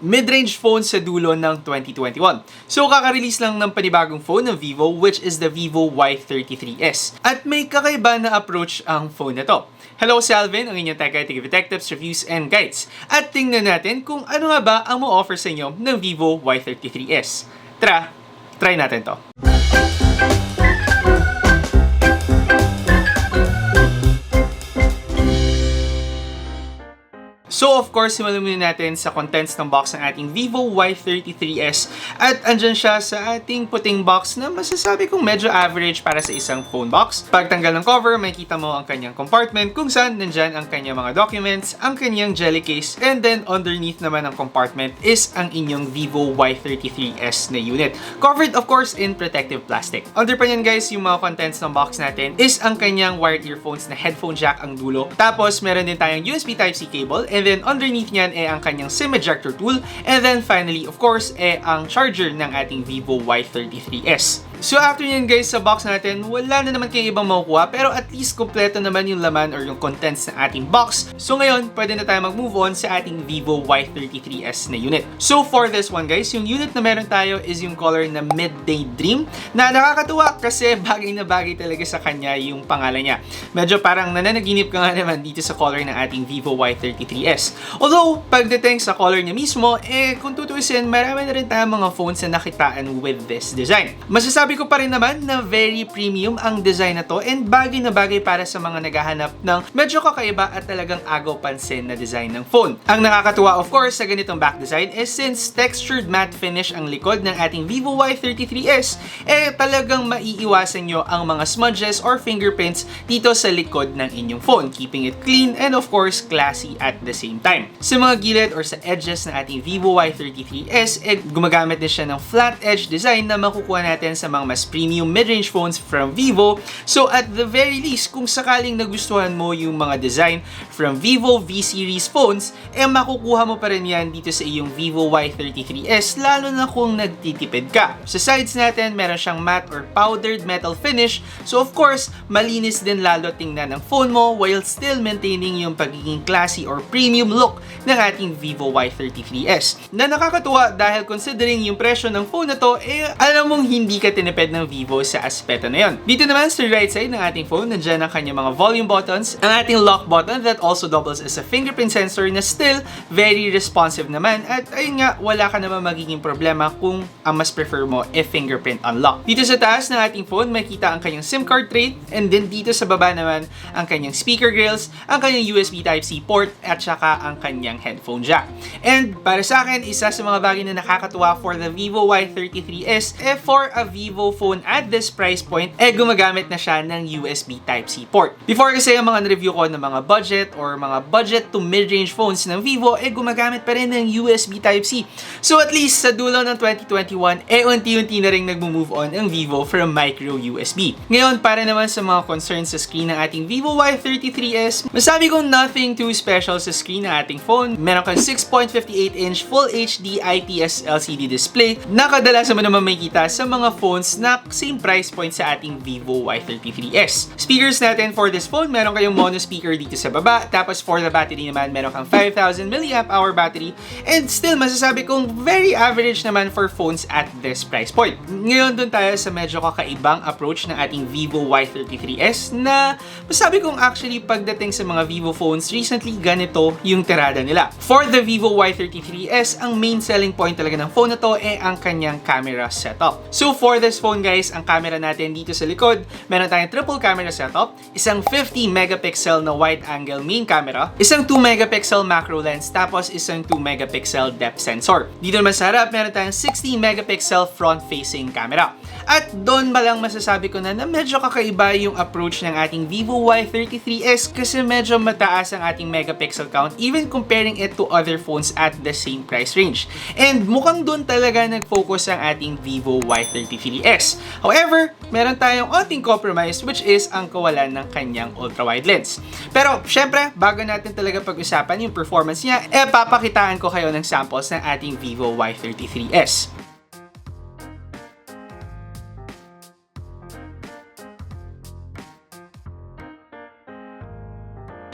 mid-range phone sa dulo ng 2021. So kaka-release lang ng panibagong phone ng Vivo, which is the Vivo Y33s. At may kakaiba na approach ang phone na to. Hello, Salvin, ang inyong tech tips, reviews, and guides. At tingnan natin kung ano nga ba ang mo-offer sa inyo ng Vivo Y33s. Tara, try natin to. So of course, simulan muna natin sa contents ng box ng ating Vivo Y33s at andyan siya sa ating puting box na masasabi kong medyo average para sa isang phone box. Pagtanggal ng cover, makikita mo ang kanyang compartment kung saan nandyan ang kanyang mga documents, ang kanyang jelly case, and then underneath naman ng compartment is ang inyong Vivo Y33s na unit. Covered of course in protective plastic. Under pa yan guys, yung mga contents ng box natin is ang kanyang wired earphones na headphone jack ang dulo. Tapos meron din tayong USB Type-C cable, and then underneath niyan ang kanyang SIM ejector tool. And then finally, of course, ang charger ng ating Vivo Y33s. So after nyan guys, sa box natin, wala na naman kayo ibang makukuha, pero at least kompleto naman yung laman or yung contents ng ating box. So ngayon, pwede na tayo mag-move on sa ating Vivo Y33s na unit. So for this one guys, yung unit na meron tayo is yung color na Midday Dream, na nakakatuwa kasi bagay na bagay talaga sa kanya yung pangalan niya. Medyo parang nananaginip ka nga naman dito sa color ng ating Vivo Y33s. Although, pagdating sa color niya mismo, kung tutuusin, marami na rin tayong mga phones na nakitaan with this design. Masasabi ko pa rin naman na very premium ang design na to and bagay na bagay para sa mga naghahanap ng medyo kakaiba at talagang agaw pansin na design ng phone. Ang nakakatuwa of course sa ganitong back design is since textured matte finish ang likod ng ating Vivo Y33s, talagang maiiwasan nyo ang mga smudges or fingerprints dito sa likod ng inyong phone, keeping it clean and of course classy at the same time. Sa mga gilid or sa edges ng ating Vivo Y33s, gumagamit din siya ng flat edge design na makukuha natin sa mga mas premium mid-range phones from Vivo. So at the very least, kung sakaling nagustuhan mo yung mga design from Vivo V-series phones, makukuha mo pa rin yan dito sa iyong Vivo Y33s, lalo na kung nagtitipid ka. Sa sides natin, meron siyang matte or powdered metal finish. So of course, malinis din lalo tingnan ng phone mo while still maintaining yung pagiging classy or premium look ng ating Vivo Y33s. Na nakakatuwa dahil considering yung presyo ng phone na to, alam mong hindi ka tinipid ng Vivo sa aspeto na yon. Dito naman sa right side ng ating phone, nandiyan ang kanyang mga volume buttons, ang ating lock button that also doubles as a fingerprint sensor na still very responsive naman at ayun nga, wala ka naman magiging problema kung ang mas prefer mo fingerprint unlock. Dito sa taas ng ating phone, makita ang kanyang SIM card tray and then dito sa baba naman ang kanyang speaker grills, ang kanyang USB Type-C port at saka ang kanyang headphone jack. And para sa akin, isa sa mga bagay na nakakatuwa for the Vivo Y33s for a Vivo phone at this price point, gumagamit na siya ng USB Type-C port. Before kasi ang mga review ko ng mga budget or mga budget to mid-range phones ng Vivo, gumagamit pa rin ng USB Type-C. So at least sa dulo ng 2021, unti-unti na rin nag-move on ang Vivo from micro USB. Ngayon, para naman sa mga concerns sa screen ng ating Vivo Y33s, masabi kong nothing too special sa screen ng ating phone. Meron kang 6.58-inch Full HD IPS LCD display na kadalasan mo naman makikita sa mga phones na same price point sa ating Vivo Y33s. Speakers natin for this phone, meron kayong mono speaker dito sa baba. Tapos for the battery naman, meron kang 5,000 mAh battery. And still, masasabi kong very average naman for phones at this price point. Ngayon, dun tayo sa medyo kakaibang approach ng ating Vivo Y33s na masasabi kong actually pagdating sa mga Vivo phones, recently ganito yung tirada nila. For the Vivo Y33s, ang main selling point talaga ng phone na to ang kanyang camera setup. So for this phone guys, ang camera natin dito sa likod, meron tayong triple camera setup, isang 50 megapixel na wide angle main camera, isang 2 megapixel macro lens, tapos isang 2 megapixel depth sensor. Dito naman sa harap, meron tayong 60 megapixel front facing camera. At doon ba lang masasabi ko na medyo kakaiba yung approach ng ating Vivo Y33s kasi medyo mataas ang ating megapixel count even comparing it to other phones at the same price range. And mukhang doon talaga nag-focus ang ating Vivo Y33s. However, meron tayong onting compromise which is ang kawalan ng kanyang ultra-wide lens. Pero syempre, bago natin talaga pag-usapan yung performance niya, papakitaan ko kayo ng samples ng ating Vivo Y33s.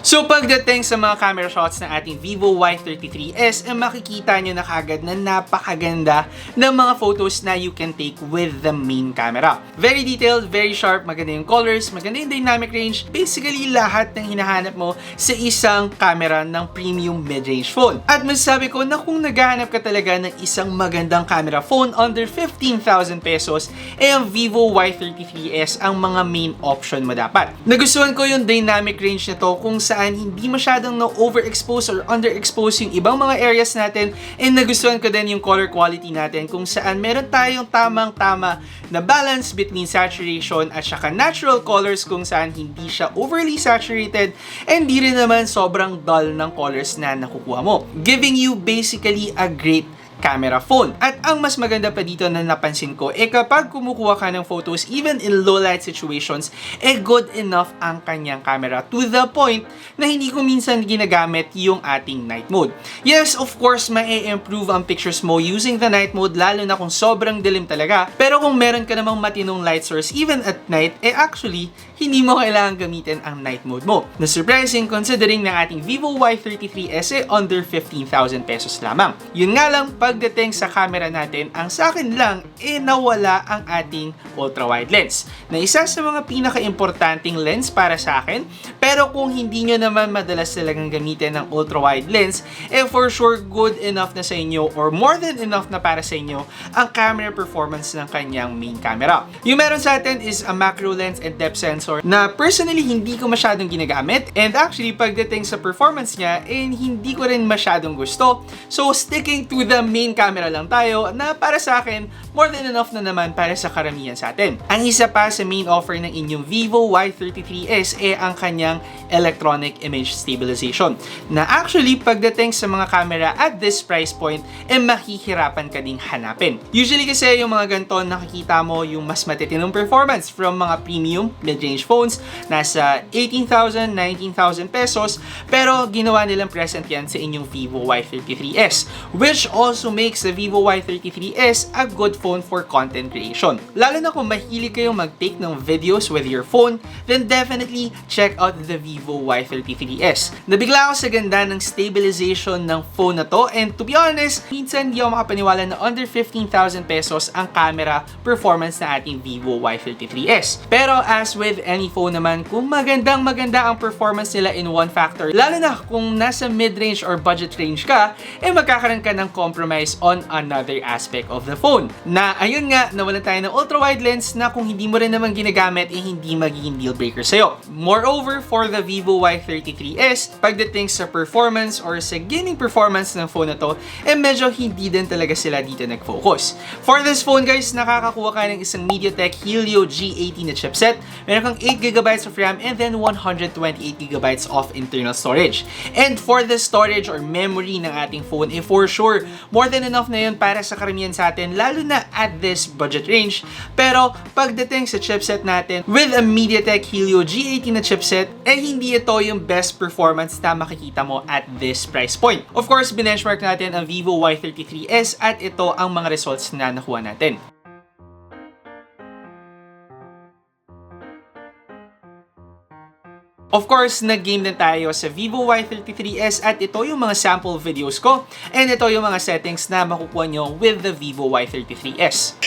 So So pagdating sa mga camera shots ng ating Vivo Y33s, makikita nyo na kagad na napakaganda ng mga photos na you can take with the main camera. Very detailed, very sharp, maganda yung colors, maganda yung dynamic range, basically lahat ng hinahanap mo sa isang camera ng premium mid-range phone. At masasabi ko na kung naghahanap ka talaga ng isang magandang camera phone under 15,000 pesos, ang Vivo Y33s ang mga main option mo dapat. Nagustuhan ko yung dynamic range nito kung saan hindi masyadong na-overexpose or underexpose yung ibang mga areas natin, and nagustuhan ko din yung color quality natin kung saan meron tayong tamang-tama na balance between saturation at saka natural colors kung saan hindi siya overly saturated and di rin naman sobrang dull ng colors na nakukuha mo, giving you basically a great camera phone. At ang mas maganda pa dito na napansin ko, kapag kumukuha ka ng photos, even in low light situations, good enough ang kanyang camera to the point na hindi ko minsan ginagamit yung ating night mode. Yes, of course, ma-improve ang pictures mo using the night mode, lalo na kung sobrang dilim talaga. Pero kung meron ka namang matinong light source even at night, actually, hindi mo kailangan gamitin ang night mode mo. Na surprising considering ng ating Vivo Y33s under 15,000 pesos lamang. Yun nga lang, pagdating sa camera natin, ang sa akin lang, nawala ang ating ultra-wide lens. Na isa sa mga pinaka-importanting lens para sa akin, pero kung hindi nyo naman madalas talagang gamitin ng ultra-wide lens, for sure good enough na sa inyo or more than enough na para sa inyo ang camera performance ng kanyang main camera. Yung meron sa atin is a macro lens and depth sensor na personally hindi ko masyadong ginagamit, and actually pagdating sa performance niya, hindi ko rin masyadong gusto. So sticking to the main camera lang tayo na para sa akin, more than enough na naman para sa karamihan sa atin. Ang isa pa sa main offer ng inyong Vivo Y33s ang kanyang electronic image stabilization. Na actually, pagdating sa mga camera at this price point, mahihirapan ka ding hanapin. Usually kasi yung mga ganito, nakikita mo yung mas matitinong performance from mga premium mid-range phones, nasa 18,000, 19,000 pesos, pero ginawa nilang present yan sa inyong Vivo Y33s, which also makes the Vivo Y33s a good phone for content creation. Lalo na kung mahilig kayong mag-take ng videos with your phone, then definitely check out the Vivo Y33s. Nabigla ako sa ganda ng stabilization ng phone na to, and to be honest, minsan di ako makapaniwala na under 15,000 pesos ang camera performance na ating Vivo Y33s. Pero as with any phone naman, kung maganda ang performance nila in one factor, lalo na kung nasa mid-range or budget range ka, magkakaroon ka ng compromise on another aspect of the phone. Na ayun nga, nawalan tayo ng ultra-wide lens na kung hindi mo rin naman ginagamit, hindi magiging deal breaker sa'yo. Moreover, for the Vivo Y33s, pagdating sa performance or sa gaming performance ng phone na to, medyo hindi din talaga sila dito nag-focus. For this phone guys, nakakakuha ka ng isang MediaTek Helio G80 na chipset, meron kang 8GB of RAM and then 128GB of internal storage. And for the storage or memory ng ating phone, for sure, more than enough na yun para sa karamihan sa atin, lalo na at this budget range. Pero pagdating sa chipset natin, with a MediaTek Helio G80 na chipset, hindi ito yung best performance na makikita mo at this price point. Of course, benchmark natin ang Vivo Y33s at ito ang mga results na nakuha natin. Of course, nag-game din tayo sa Vivo Y33s at ito yung mga sample videos ko, and ito yung mga settings na makukuha nyo with the Vivo Y33s.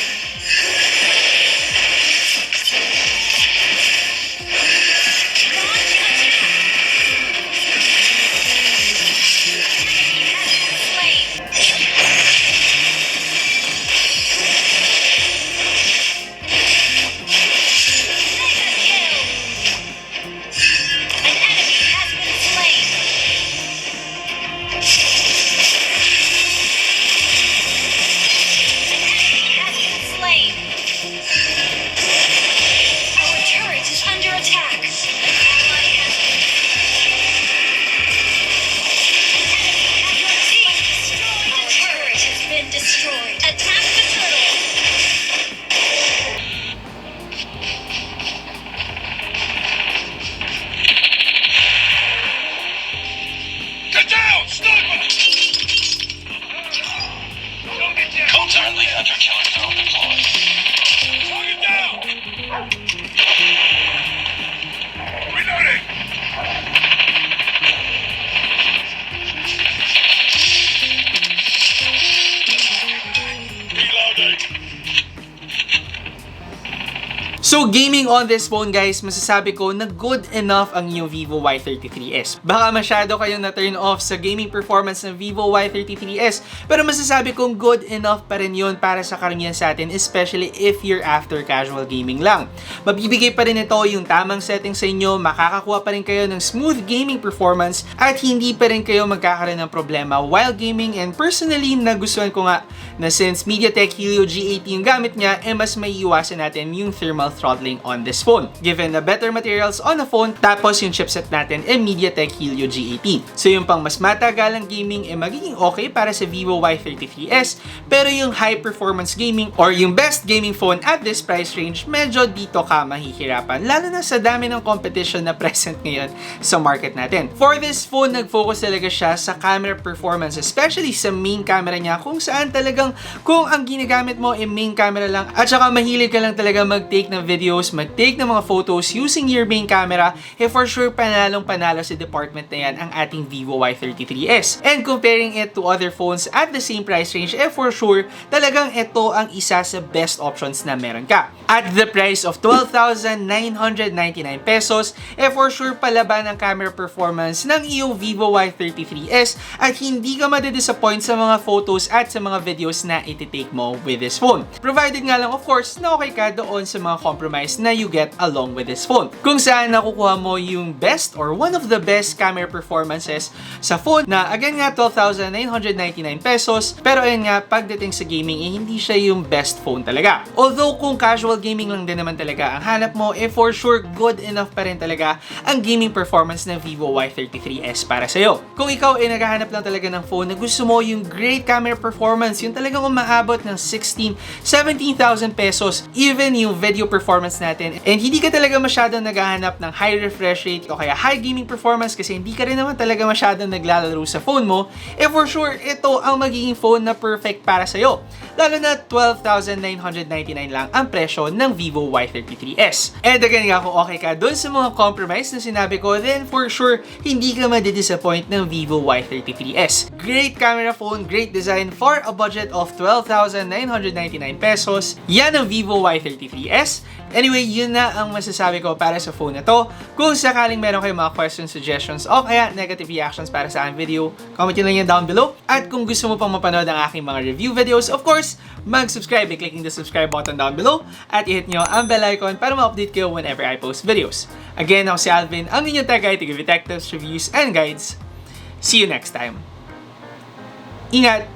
So gaming on this phone guys, masasabi ko na good enough ang yung Vivo Y33s. Baka masyado kayong na-turn off sa gaming performance ng Vivo Y33s, pero masasabi kong good enough pa rin yun para sa karamihan sa atin, especially if you're after casual gaming lang. Mabibigay pa rin ito yung tamang setting sa inyo, makakakuha pa rin kayo ng smooth gaming performance, at hindi pa rin kayo magkakaroon ng problema while gaming. And personally, nagustuhan ko nga na since MediaTek Helio G80 yung gamit niya, mas may iwasan natin yung thermal throttling on this phone. Given the better materials on the phone, tapos yung chipset natin MediaTek Helio G80. So yung pang mas matagalang gaming magiging okay para sa Vivo Y33s, pero yung high performance gaming or yung best gaming phone at this price range, medyo dito ka mahihirapan, lalo na sa dami ng competition na present ngayon sa market natin. For this phone, nag-focus talaga siya sa camera performance, especially sa main camera niya, kung saan talagang kung ang ginagamit mo main camera lang at saka mahilig ka lang talaga mag-take ng videos, mag-take ng mga photos using your main camera, for sure panalong panalo sa department na yan ang ating Vivo Y33s. And comparing it to other phones at the same price range, for sure talagang ito ang isa sa best options na meron ka. At the price of 12,999 pesos, for sure palaban ang camera performance ng iyong Vivo Y33s at hindi ka madidisappoint sa mga photos at sa mga videos na iti-take mo with this phone. Provided nga lang of course na okay ka doon sa mga compromise na you get along with this phone. Kung saan nakukuha mo yung best or one of the best camera performances sa phone na again nga 12,999 pesos, pero ayun nga pagdating sa gaming hindi siya yung best phone talaga. Although kung casual gaming lang din naman talaga ang hanap mo, for sure good enough pa rin talaga ang gaming performance ng Vivo Y33s para sa'yo. Kung ikaw ay naghahanap lang talaga ng phone na gusto mo yung great camera performance, yung talagang umaabot ng 17,000 pesos, even yung video performance natin, and hindi ka talaga masyadong naghahanap ng high refresh rate o kaya high gaming performance kasi hindi ka rin naman talaga masyadong naglalaro sa phone mo, for sure ito ang magiging phone na perfect para sa'yo. Lalo na 12,999 lang ang presyo ng Vivo Y33s. And again nga, kung okay ka dun sa mga compromise na sinabi ko, then for sure hindi ka madidisappoint ng Vivo Y33s. Great camera phone, great design for a budget of 12,999 pesos. Yan ang Vivo Y33s. Anyway, yun na ang masasabi ko para sa phone na to. Kung sakaling meron kayong mga questions, suggestions, o kaya negative reactions para sa aking video, comment nyo lang yan down below. At kung gusto mo pang mapanood ang aking mga review videos, of course, mag-subscribe by clicking the subscribe button down below at i-hit nyo ang bell icon para ma-update kayo whenever I post videos. Again, ako si Alvin, ang inyong tech guide to give you tech tips, reviews, and guides. See you next time. Ingat!